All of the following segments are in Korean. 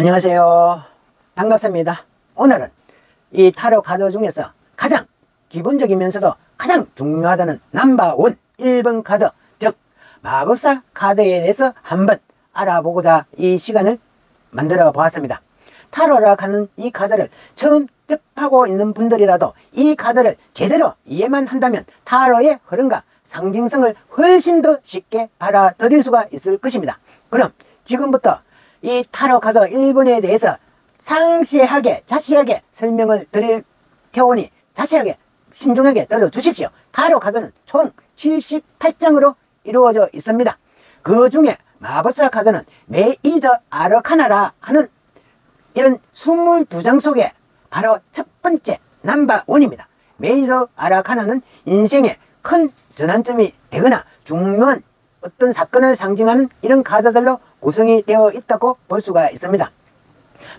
안녕하세요. 반갑습니다. 오늘은 이 타로 카드 중에서 가장 기본적이면서도 가장 중요하다는 넘버원 1번 카드, 즉 마법사 카드에 대해서 한번 알아보고자 이 시간을 만들어 보았습니다. 타로라고 하는 이 카드를 처음 접하고 있는 분들이라도 이 카드를 제대로 이해만 한다면 타로의 흐름과 상징성을 훨씬 더 쉽게 받아들일 수가 있을 것입니다. 그럼 지금부터 이 타로 카드 1번에 대해서 상세하게 자세하게 설명을 드릴 테오니 자세하게 신중하게 들어주십시오. 타로 카드는 총 78장으로 이루어져 있습니다. 그 중에 마법사 카드는 메이저 아르카나라 하는 이런 22장 속에 바로 첫 번째 넘버원입니다. 메이저 아르카나는 인생에 큰 전환점이 되거나 중요한 어떤 사건을 상징하는 이런 카드들로 구성이 되어 있다고 볼 수가 있습니다.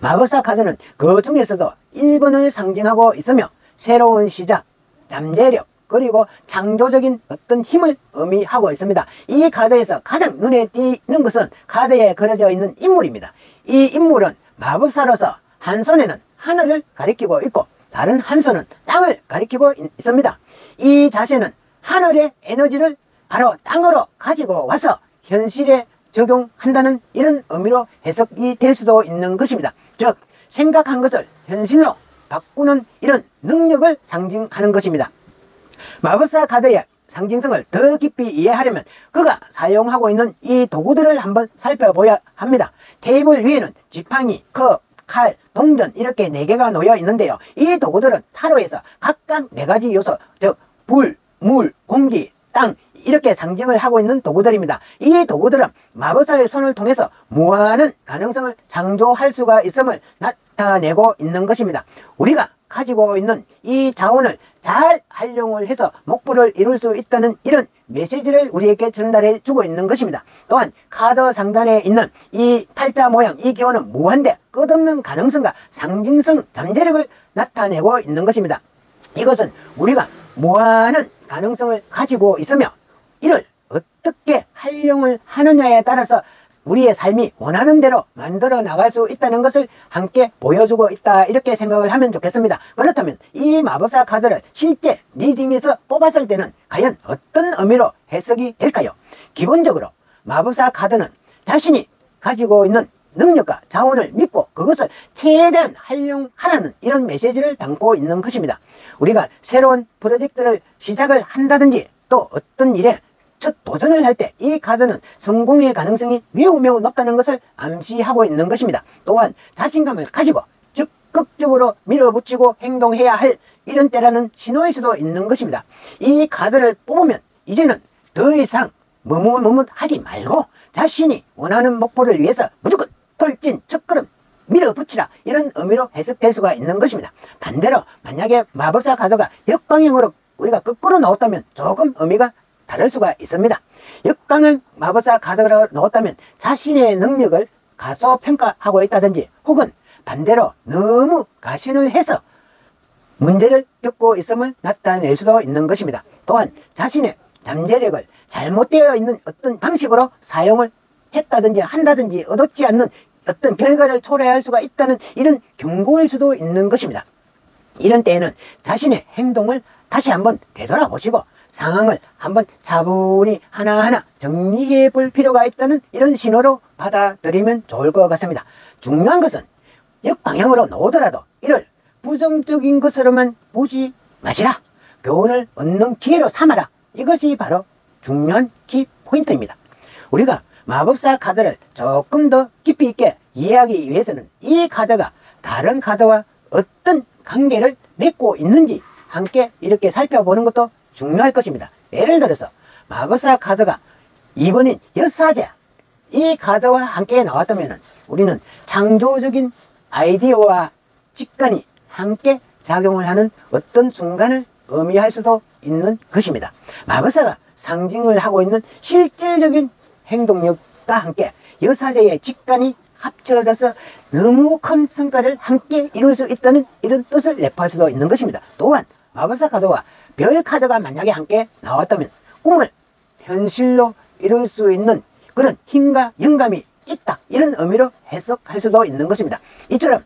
마법사 카드는 그 중에서도 1번을 상징하고 있으며 새로운 시작, 잠재력, 그리고 창조적인 어떤 힘을 의미하고 있습니다. 이 카드에서 가장 눈에 띄는 것은 카드에 그려져 있는 인물입니다. 이 인물은 마법사로서 한 손에는 하늘을 가리키고 있고 다른 한 손은 땅을 가리키고 있습니다. 이 자세는 하늘의 에너지를 바로 땅으로 가지고 와서 현실에 적용한다는 이런 의미로 해석이 될 수도 있는 것입니다. 즉 생각한 것을 현실로 바꾸는 이런 능력을 상징하는 것입니다. 마법사 카드의 상징성을 더 깊이 이해하려면 그가 사용하고 있는 이 도구들을 한번 살펴봐야 합니다. 테이블 위에는 지팡이, 컵, 칼, 동전 이렇게 4개가 놓여 있는데요. 이 도구들은 타로에서 각각 4가지 요소, 즉 불, 물, 공기, 땅 이렇게 상징을 하고 있는 도구들입니다. 이 도구들은 마법사의 손을 통해서 무한한 가능성을 창조할 수가 있음을 나타내고 있는 것입니다. 우리가 가지고 있는 이 자원을 잘 활용을 해서 목표를 이룰 수 있다는 이런 메시지를 우리에게 전달해 주고 있는 것입니다. 또한 카드 상단에 있는 이 팔자 모양, 이 기호는 무한대 끝없는 가능성과 상징성, 잠재력을 나타내고 있는 것입니다. 이것은 우리가 무한한 가능성을 가지고 있으며 이를 어떻게 활용을 하느냐에 따라서 우리의 삶이 원하는 대로 만들어 나갈 수 있다는 것을 함께 보여주고 있다, 이렇게 생각을 하면 좋겠습니다. 그렇다면 이 마법사 카드를 실제 리딩에서 뽑았을 때는 과연 어떤 의미로 해석이 될까요? 기본적으로 마법사 카드는 자신이 가지고 있는 능력과 자원을 믿고 그것을 최대한 활용하라는 이런 메시지를 담고 있는 것입니다. 우리가 새로운 프로젝트를 시작을 한다든지 또 어떤 일에 첫 도전을 할 때 이 카드는 성공의 가능성이 매우 높다는 것을 암시하고 있는 것입니다. 또한 자신감을 가지고 적극적으로 밀어붙이고 행동해야 할 이런 때라는 신호일 수도 있는 것입니다. 이 카드를 뽑으면 이제는 더 이상 머뭇하지 말고 자신이 원하는 목표를 위해서 무조건 돌진, 첫걸음 밀어붙이라, 이런 의미로 해석될 수가 있는 것입니다. 반대로 만약에 마법사 카드가 역방향으로 우리가 거꾸로 나왔다면 조금 의미가 다를 수가 있습니다. 역방향 마법사 카드로 나왔다면 자신의 능력을 가소평가하고 있다든지 혹은 반대로 너무 가신을 해서 문제를 겪고 있음을 나타낼 수도 있는 것입니다. 또한 자신의 잠재력을 잘못되어 있는 어떤 방식으로 사용을 했다든지 한다든지 얻었지 않는 어떤 결과를 초래할 수가 있다는 이런 경고일 수도 있는 것입니다. 이런 때에는 자신의 행동을 다시 한번 되돌아보시고 상황을 한번 차분히 하나하나 정리해 볼 필요가 있다는 이런 신호로 받아들이면 좋을 것 같습니다. 중요한 것은 역방향으로 나오더라도 이를 부정적인 것으로만 보지 마시라. 교훈을 얻는 기회로 삼아라. 이것이 바로 중요한 키포인트입니다. 우리가 마법사 카드를 조금 더 깊이 있게 이해하기 위해서는 이 카드가 다른 카드와 어떤 관계를 맺고 있는지 함께 이렇게 살펴보는 것도 중요할 것입니다. 예를 들어서 마법사 카드가 2번인 여사제, 이 카드와 함께 나왔다면 우리는 창조적인 아이디어와 직관이 함께 작용을 하는 어떤 순간을 의미할 수도 있는 것입니다. 마법사가 상징을 하고 있는 실질적인 행동력과 함께 여사제의 직관이 합쳐져서 너무 큰 성과를 함께 이룰 수 있다는 이런 뜻을 내포할 수도 있는 것입니다. 또한 마법사 카드와 별 카드가 만약에 함께 나왔다면 꿈을 현실로 이룰 수 있는 그런 힘과 영감이 있다, 이런 의미로 해석할 수도 있는 것입니다. 이처럼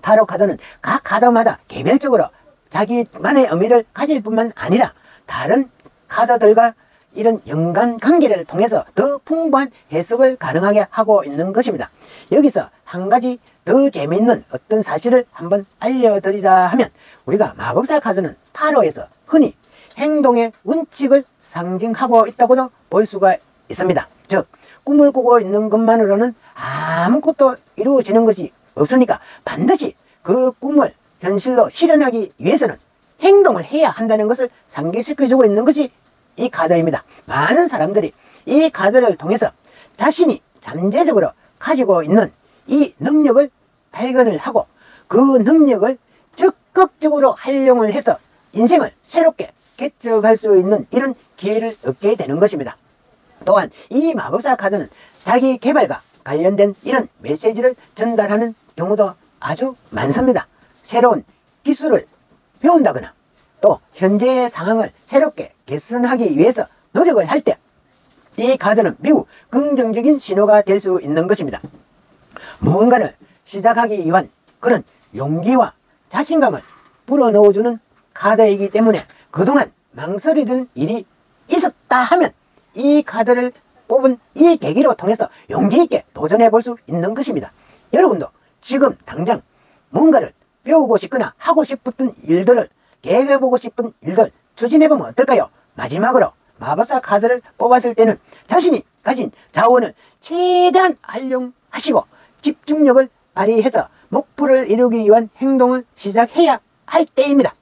타로 카드는 각 카드마다 개별적으로 자기만의 의미를 가질 뿐만 아니라 다른 카드들과 이런 연관관계를 통해서 더 풍부한 해석을 가능하게 하고 있는 것입니다. 여기서 한 가지 더 재미있는 어떤 사실을 한번 알려드리자 하면, 우리가 마법사 카드는 타로에서 흔히 행동의 원칙을 상징하고 있다고도 볼 수가 있습니다. 즉, 꿈을 꾸고 있는 것만으로는 아무것도 이루어지는 것이 없으니까 반드시 그 꿈을 현실로 실현하기 위해서는 행동을 해야 한다는 것을 상기시켜주고 있는 것이 이 카드입니다. 많은 사람들이 이 카드를 통해서 자신이 잠재적으로 가지고 있는 이 능력을 발견을 하고 그 능력을 적극적으로 활용을 해서 인생을 새롭게 개척할 수 있는 이런 기회를 얻게 되는 것입니다. 또한 이 마법사 카드는 자기 개발과 관련된 이런 메시지를 전달하는 경우도 아주 많습니다. 새로운 기술을 배운다거나 또 현재의 상황을 새롭게 개선하기 위해서 노력을 할 때 이 카드는 매우 긍정적인 신호가 될 수 있는 것입니다. 무언가를 시작하기 위한 그런 용기와 자신감을 불어넣어주는 카드이기 때문에 그동안 망설이던 일이 있었다 하면 이 카드를 뽑은 이 계기로 통해서 용기 있게 도전해 볼 수 있는 것입니다. 여러분도 지금 당장 뭔가를 배우고 싶거나 하고 싶었던 일들을, 계획해보고 싶은 일들 추진해보면 어떨까요? 마지막으로 마법사 카드를 뽑았을 때는 자신이 가진 자원을 최대한 활용하시고 집중력을 발휘해서 목표를 이루기 위한 행동을 시작해야 할 때입니다.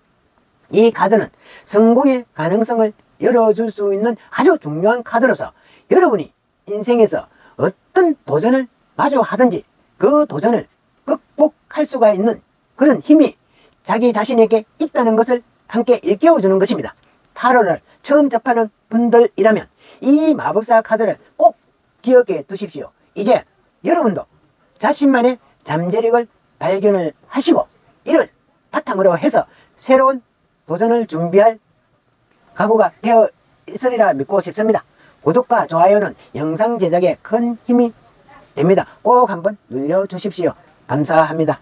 이 카드는 성공의 가능성을 열어줄 수 있는 아주 중요한 카드로서 여러분이 인생에서 어떤 도전을 마주하든지 그 도전을 극복할 수가 있는 그런 힘이 자기 자신에게 있다는 것을 함께 일깨워주는 것입니다. 타로를 처음 접하는 분들이라면 이 마법사 카드를 꼭 기억해 두십시오. 이제 여러분도 자신만의 잠재력을 발견을 하시고 이를 바탕으로 해서 새로운 도전을 준비할 각오가 되어 있으리라 믿고 싶습니다. 구독과 좋아요는 영상 제작에 큰 힘이 됩니다. 꼭 한번 눌러주십시오. 감사합니다.